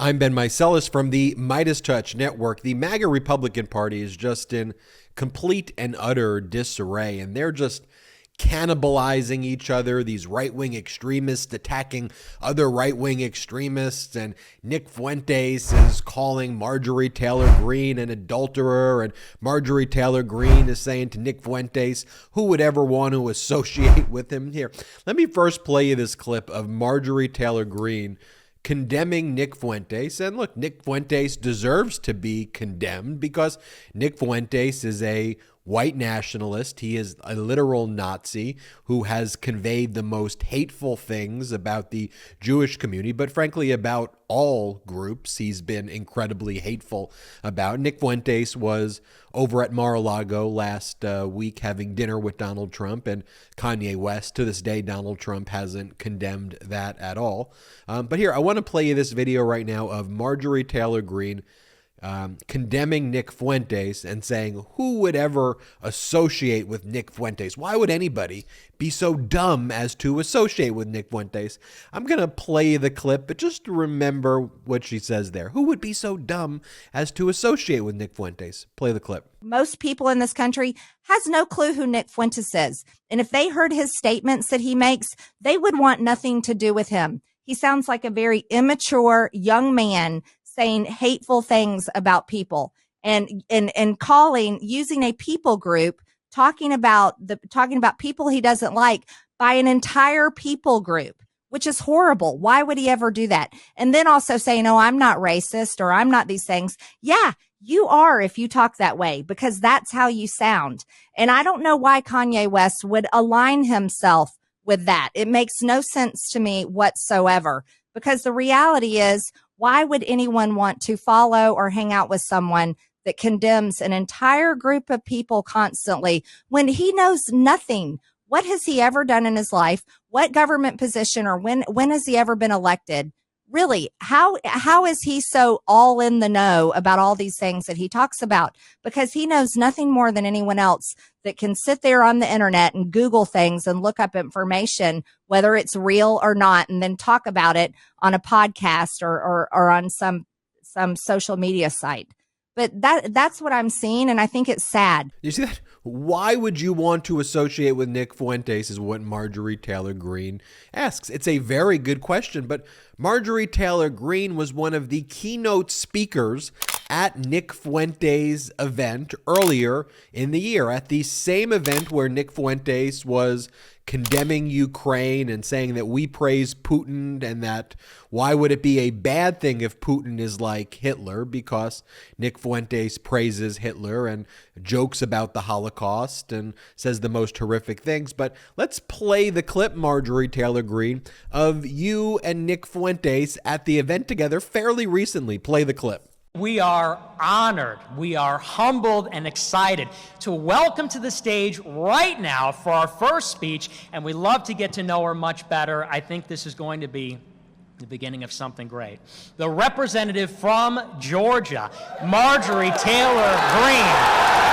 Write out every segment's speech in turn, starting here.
I'm Ben Meiselas from the MeidasTouch network. The MAGA Republican Party is just in complete and utter disarray, and they're just cannibalizing each other, these right-wing extremists attacking other right-wing extremists, and Nick Fuentes is calling Marjorie Taylor Greene an adulterer, and Marjorie Taylor Greene is saying to Nick Fuentes, who would ever want to associate with him? Here, let me first play you this clip of Marjorie Taylor Greene condemning Nick Fuentes. And look, Nick Fuentes deserves to be condemned because Nick Fuentes is a white nationalist. He is a literal Nazi who has conveyed the most hateful things about the Jewish community, but frankly about all groups he's been incredibly hateful about. Nick Fuentes was over at Mar-a-Lago last week having dinner with Donald Trump and Kanye West. To this day, Donald Trump hasn't condemned that at all. But here, I want to play you this video right now of Marjorie Taylor Greene condemning Nick Fuentes and saying, who would ever associate with Nick Fuentes? Why would anybody be so dumb as to associate with Nick Fuentes? I'm going to play the clip, but just remember what she says there. Who would be so dumb as to associate with Nick Fuentes? Play the clip. Most people in this country has no clue who Nick Fuentes is. And if they heard his statements that he makes, they would want nothing to do with him. He sounds like a very immature young man saying hateful things about people and using a people group, talking about people he doesn't like by an entire people group, which is horrible. Why would he ever do that? And then also saying, oh, I'm not racist or I'm not these things. Yeah, you are if you talk that way, because that's how you sound. And I don't know why Kanye West would align himself with that. It makes no sense to me whatsoever, because the reality is, why would anyone want to follow or hang out with someone that condemns an entire group of people constantly when he knows nothing? What has he ever done in his life? What government position or when has he ever been elected? Really, how is he so all in the know about all these things that he talks about? Because he knows nothing more than anyone else that can sit there on the internet and Google things and look up information, whether it's real or not, and then talk about it on a podcast or on some social media site. But that's what I'm seeing, and I think it's sad. You see that? Why would you want to associate with Nick Fuentes is what Marjorie Taylor Greene asks. It's a very good question, but Marjorie Taylor Greene was one of the keynote speakers at Nick Fuentes' event earlier in the year, at the same event where Nick Fuentes was condemning Ukraine and saying that we praise Putin and that why would it be a bad thing if Putin is like Hitler, because Nick Fuentes praises Hitler and jokes about the Holocaust and says the most horrific things. But let's play the clip, Marjorie Taylor Greene, of you and Nick Fuentes at the event together fairly recently. Play the clip. We are honored, we are humbled and excited to welcome to the stage right now for our first speech, and we love to get to know her much better. I think this is going to be the beginning of something great. The representative from Georgia, Marjorie Taylor Greene.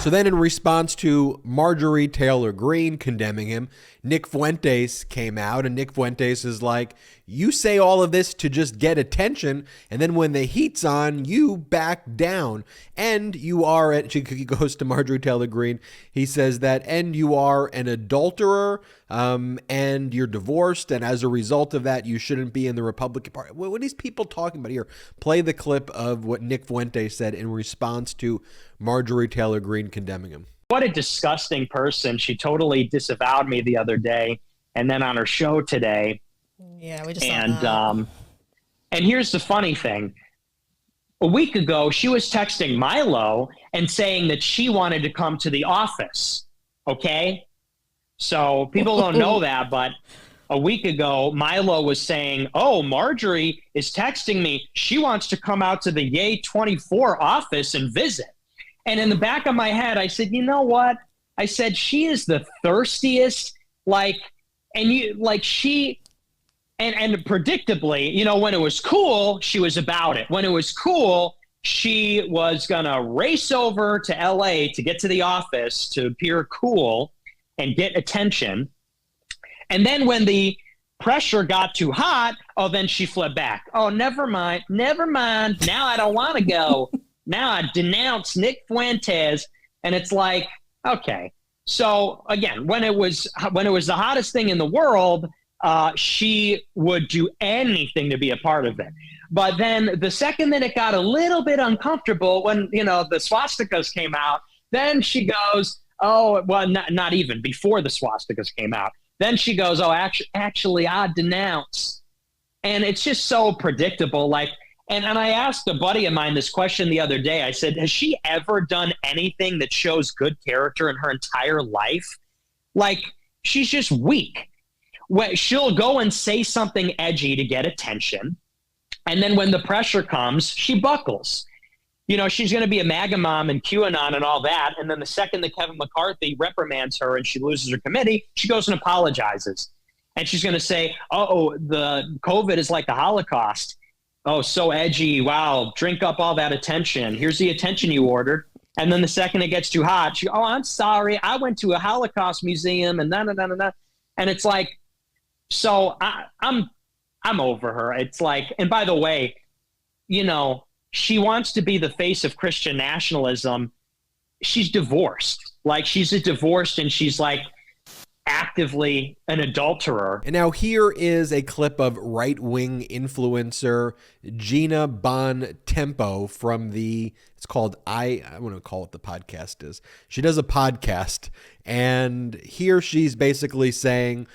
So then in response to Marjorie Taylor Greene condemning him, Nick Fuentes came out, and Nick Fuentes is like, you say all of this to just get attention, and then when the heat's on, you back down. And you are, he goes to Marjorie Taylor Greene, he says that, and you are an adulterer, and you're divorced, and as a result of that, you shouldn't be in the Republican Party. What are these people talking about here? Play the clip of what Nick Fuentes said in response to Marjorie Taylor Greene condemning him. What a disgusting person. She totally disavowed me the other day, and then on her show today. Yeah, we just and here's the funny thing. A week ago, she was texting Milo and saying that she wanted to come to the office. Okay? So people don't know that, but a week ago, Milo was saying, oh, Marjorie is texting me. She wants to come out to the Yay 24 office and visit. And in the back of my head, I said, you know what? I said, she is the thirstiest, she and predictably, you know, when it was cool, she was about it. When it was cool, she was going to race over to LA to get to the office to appear cool and get attention. And then when the pressure got too hot, oh, then she fled back. Oh, never mind. Now I don't want to go. Now I denounce Nick Fuentes. And it's like, okay. So again, when it was the hottest thing in the world, she would do anything to be a part of it. But then the second that it got a little bit uncomfortable, when, you know, the swastikas came out, then she goes, oh, well, not even before the swastikas came out. Then she goes, oh, actually, I denounce. And it's just so predictable. Like, and I asked a buddy of mine this question the other day. I said, has she ever done anything that shows good character in her entire life? Like, she's just weak. She'll go and say something edgy to get attention. And then when the pressure comes, she buckles. You know, she's going to be a MAGA mom and QAnon and all that. And then the second that Kevin McCarthy reprimands her and she loses her committee, she goes and apologizes. And she's going to say, oh, the COVID is like the Holocaust. Oh, so edgy. Wow. Drink up all that attention. Here's the attention you ordered. And then the second it gets too hot, she, oh, I'm sorry. I went to a Holocaust museum and And it's like, so I'm over her. It's like, and by the way, you know, she wants to be the face of Christian nationalism. She's divorced. Like, she's divorced and she's like actively an adulterer. And now here is a clip of right-wing influencer Gina Bon Tempo from it's called, I want to call it the podcast is. She does a podcast, and here she's basically saying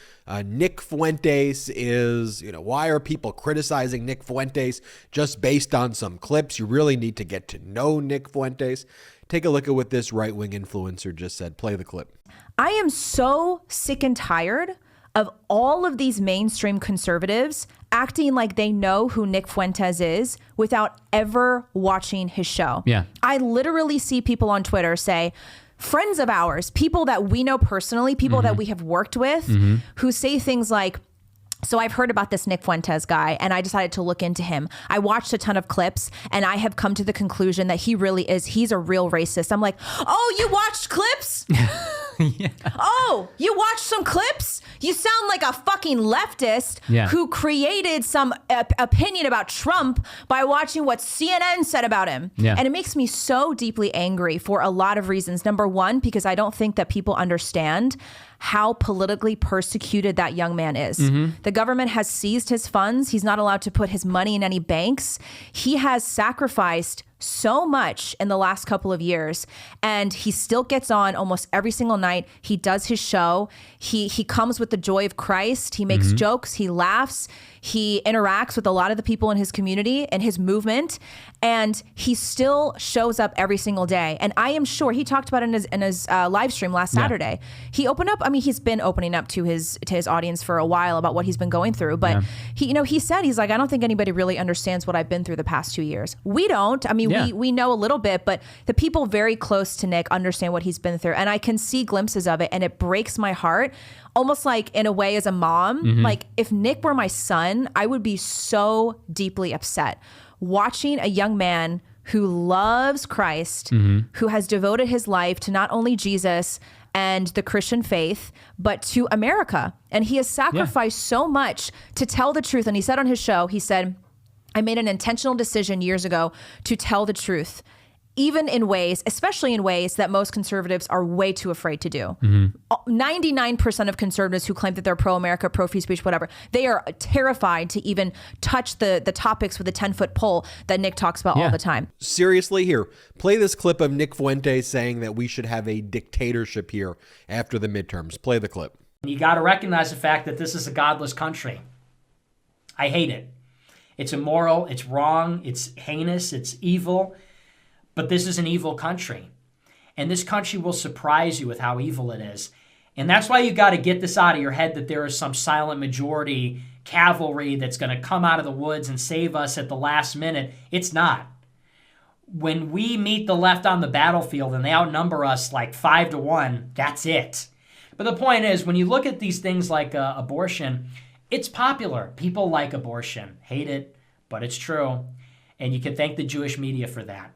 Nick Fuentes is, you know, why are people criticizing Nick Fuentes just based on some clips? You really need to get to know Nick Fuentes. Take a look at what this right-wing influencer just said. Play the clip. I am so sick and tired of all of these mainstream conservatives acting like they know who Nick Fuentes is without ever watching his show. Yeah. I literally see people on Twitter say, friends of ours, people that we know personally, people that we have worked with, who say things like, so I've heard about this Nick Fuentes guy and I decided to look into him. I watched a ton of clips and I have come to the conclusion that he's a real racist. I'm like, oh, you watched clips? Yeah. Oh, you watched some clips? You sound like a fucking leftist who created some opinion about Trump by watching what CNN said about him. Yeah. And it makes me so deeply angry for a lot of reasons. Number one, because I don't think that people understand how politically persecuted that young man is. The government has seized his funds. He's not allowed to put his money in any banks. He has sacrificed so much in the last couple of years, and he still gets on almost every single night. He does his show. He comes with the joy of Christ. He makes jokes. He laughs. He interacts with a lot of the people in his community and his movement, and he still shows up every single day. And I am sure he talked about it in his live stream last Saturday. He opened up. I mean, he's been opening up to his audience for a while about what he's been going through. But he said, he's like, I don't think anybody really understands what I've been through the past 2 years. We don't. I mean, we know a little bit, but the people very close to Nick understand what he's been through, and I can see glimpses of it, and it breaks my heart. Almost like in a way as a mom, like if Nick were my son, I would be so deeply upset watching a young man who loves Christ, who has devoted his life to not only Jesus and the Christian faith, but to America. And he has sacrificed so much to tell the truth. And he said on his show, he said, I made an intentional decision years ago to tell the truth, even in ways, especially in ways that most conservatives are way too afraid to do. 99% of conservatives who claim that they're pro-America, pro-free speech, whatever, they are terrified to even touch the topics with a 10-foot pole that Nick talks about all the time. Seriously, here, play this clip of Nick Fuentes saying that we should have a dictatorship here after the midterms. Play the clip. You got to recognize the fact that this is a godless country. I hate it. It's immoral, it's wrong, it's heinous, it's evil. But this is an evil country. And this country will surprise you with how evil it is. And that's why you got to get this out of your head that there is some silent majority cavalry that's going to come out of the woods and save us at the last minute. It's not. When we meet the left on the battlefield and they outnumber us like 5-1, that's it. But the point is, when you look at these things like abortion, It's popular. People like abortion. Hate it, but it's true. And you can thank the Jewish media for that.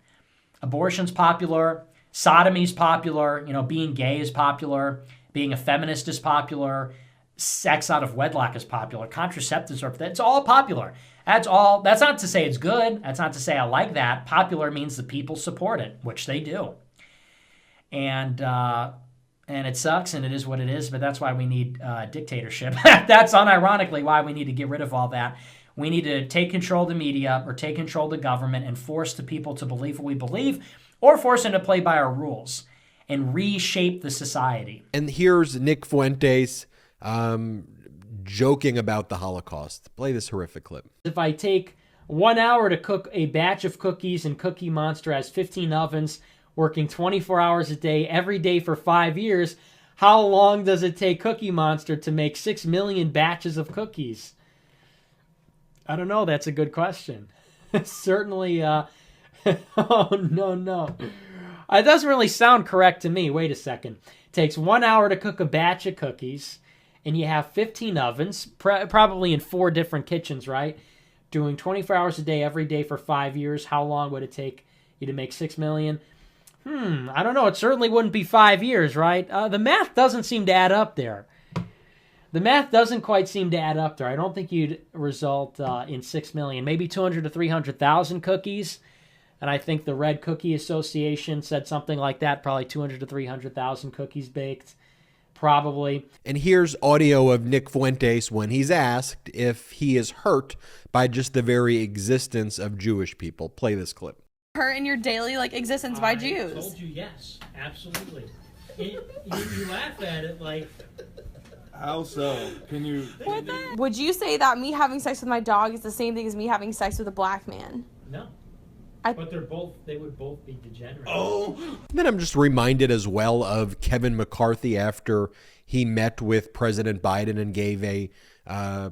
Abortion's popular. Sodomy's popular. Being gay is popular. Being a feminist is popular. Sex out of wedlock is popular. Contraceptives are, it's all popular. That's all. That's not to say it's good. That's not to say I like that. Popular means the people support it, which they do. And it sucks, and it is what it is, but that's why we need dictatorship. That's unironically why we need to get rid of all that. We need to take control of the media or take control of the government and force the people to believe what we believe, or force them to play by our rules and reshape the society. And here's Nick Fuentes joking about the Holocaust. Play this horrific clip. If I take 1 hour to cook a batch of cookies and Cookie Monster has 15 ovens, working 24 hours a day, every day for 5 years, how long does it take Cookie Monster to make 6 million batches of cookies? I don't know. That's a good question. Certainly, oh, no. It doesn't really sound correct to me. Wait a second. It takes 1 hour to cook a batch of cookies, and you have 15 ovens, probably in 4 different kitchens, right? Doing 24 hours a day, every day for 5 years. How long would it take you to make 6 million? I don't know. It certainly wouldn't be 5 years, right? The math doesn't seem to add up there. The math doesn't quite seem to add up there. I don't think you'd result in 6 million, maybe 200 to 300,000 cookies. And I think the Red Cookie Association said something like that, probably 200 to 300,000 cookies baked, probably. And here's audio of Nick Fuentes when he's asked if he is hurt by just the very existence of Jewish people. Play this clip. Hurt in your daily existence by Jews. I told you yes, absolutely. You laugh at it like... How so? Can you... Would you say that me having sex with my dog is the same thing as me having sex with a black man? No. But they would both be degenerate. Oh! Then I'm just reminded as well of Kevin McCarthy after he met with President Biden and gave a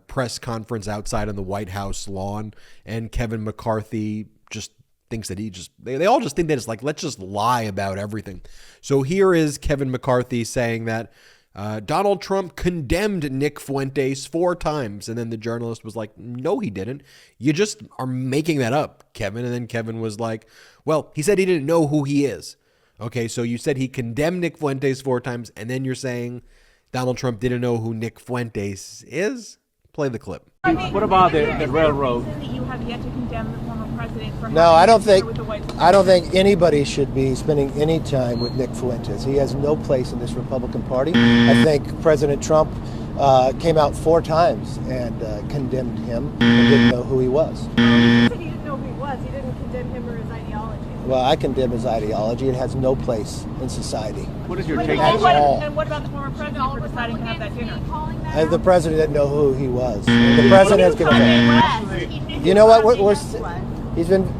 press conference outside on the White House lawn. And Kevin McCarthy just thinks that they all just think that it's like, let's just lie about everything. So here is Kevin McCarthy saying that Donald Trump condemned Nick Fuentes 4 times. And then the journalist was like, no, he didn't. You just are making that up, Kevin. And then Kevin was like, well, he said he didn't know who he is. Okay, so you said he condemned Nick Fuentes 4 times, and then you're saying Donald Trump didn't know who Nick Fuentes is? Play the clip. What about the railroad? That you have yet to condemn the former president for no, I don't think anybody should be spending any time with Nick Fuentes. He has no place in this Republican Party. I think President Trump came out 4 times and condemned him and didn't know who he was. He said he didn't know who he was. He didn't condemn him or his ideology. Well, I condemn his ideology. It has no place in society. What is your take And on that? and what about the former president for deciding to have that dinner? The president didn't know who he was. The president is going to. You know what? He's been.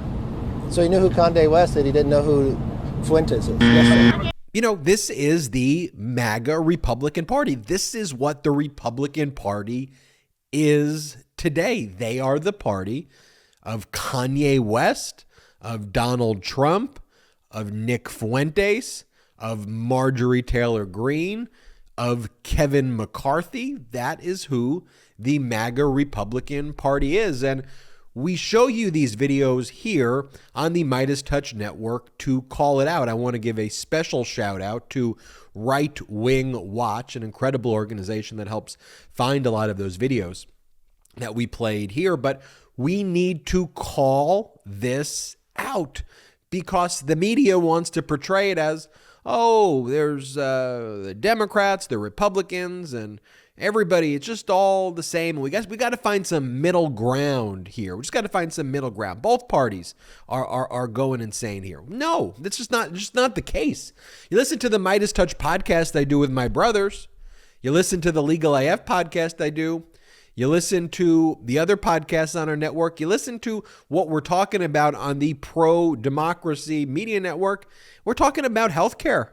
So he knew who Conde West is. He didn't know who Fuentes is. Yes, you know, this is the MAGA Republican Party. This is what the Republican Party is today. They are the party of Kanye West, of Donald Trump, of Nick Fuentes, of Marjorie Taylor Greene, of Kevin McCarthy. That is who the MAGA Republican Party is. And we show you these videos here on the MeidasTouch network to call it out. I want to give a special shout out to Right Wing Watch, an incredible organization that helps find a lot of those videos that we played here. But we need to call this out because the media wants to portray it as, oh, there's the Democrats, the Republicans, and everybody, it's just all the same. We got to find some middle ground here. We just got to find some middle ground. Both parties are going insane here. No, that's just not the case. You listen to the MeidasTouch podcast I do with my brothers. You listen to the Legal AF podcast I do. You listen to the other podcasts on our network. You listen to what we're talking about on the pro-democracy media network. We're talking about healthcare.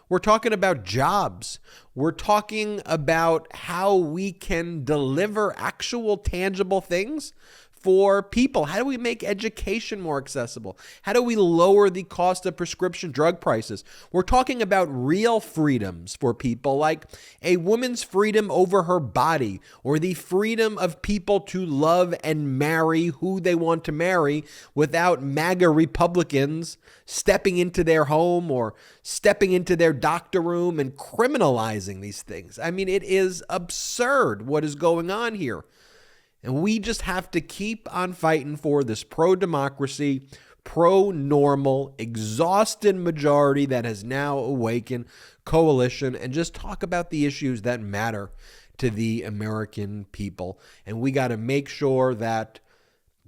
We're talking about jobs. We're talking about how we can deliver actual tangible things for people? How do we make education more accessible? How do we lower the cost of prescription drug prices? We're talking about real freedoms for people, like a woman's freedom over her body, or the freedom of people to love and marry who they want to marry without MAGA Republicans stepping into their home or stepping into their doctor room and criminalizing these things. I mean, it is absurd what is going on here. And we just have to keep on fighting for this pro-democracy, pro-normal, exhausted majority that has now awakened coalition, and just talk about the issues that matter to the American people. And we got to make sure that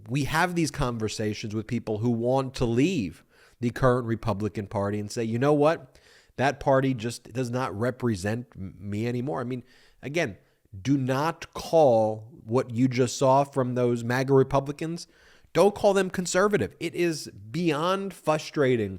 we have these conversations with people who want to leave the current Republican Party and say, you know what? That party just does not represent me anymore. I mean, again, do not call what you just saw from those MAGA Republicans, don't call them conservative. It is beyond frustrating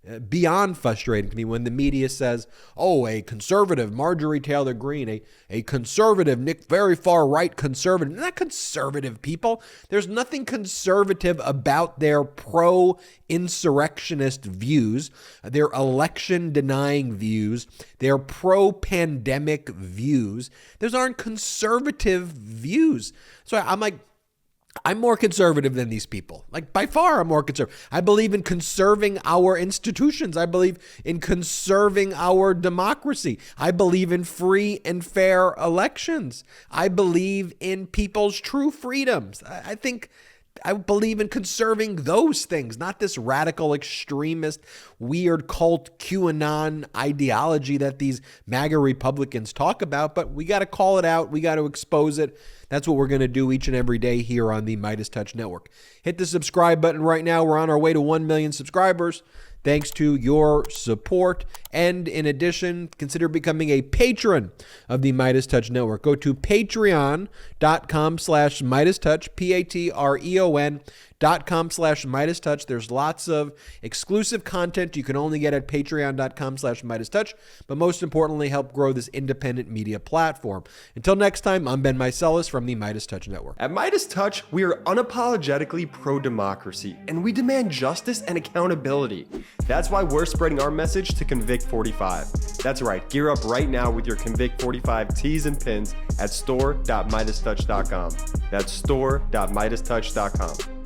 to me when the media says, oh, a conservative Marjorie Taylor Greene, a conservative Nick, very far right conservative. They're not conservative people. There's nothing conservative about their pro-insurrectionist views, their election-denying views, their pro-pandemic views. Those aren't conservative views. So I'm more conservative than these people. Like, by far, I'm more conservative. I believe in conserving our institutions. I believe in conserving our democracy. I believe in free and fair elections. I believe in people's true freedoms. I believe in conserving those things, not this radical, extremist, weird cult QAnon ideology that these MAGA Republicans talk about. But we got to call it out. We got to expose it. That's what we're going to do each and every day here on the MeidasTouch Network. Hit the subscribe button right now. We're on our way to 1 million subscribers. Thanks to your support. And in addition, consider becoming a patron of the MeidasTouch Network. Go to patreon.com/MeidasTouch, patreon.com/MeidasTouch. There's lots of exclusive content you can only get at patreon.com/MeidasTouch, but most importantly, help grow this independent media platform. Until next time, I'm Ben Meiselas from the MeidasTouch Network. At MeidasTouch, we are unapologetically pro-democracy, and we demand justice and accountability. That's why we're spreading our message to Convict 45. That's right, gear up right now with your Convict 45 tees and pins at store.MeidasTouch.com. That's store.MeidasTouch.com.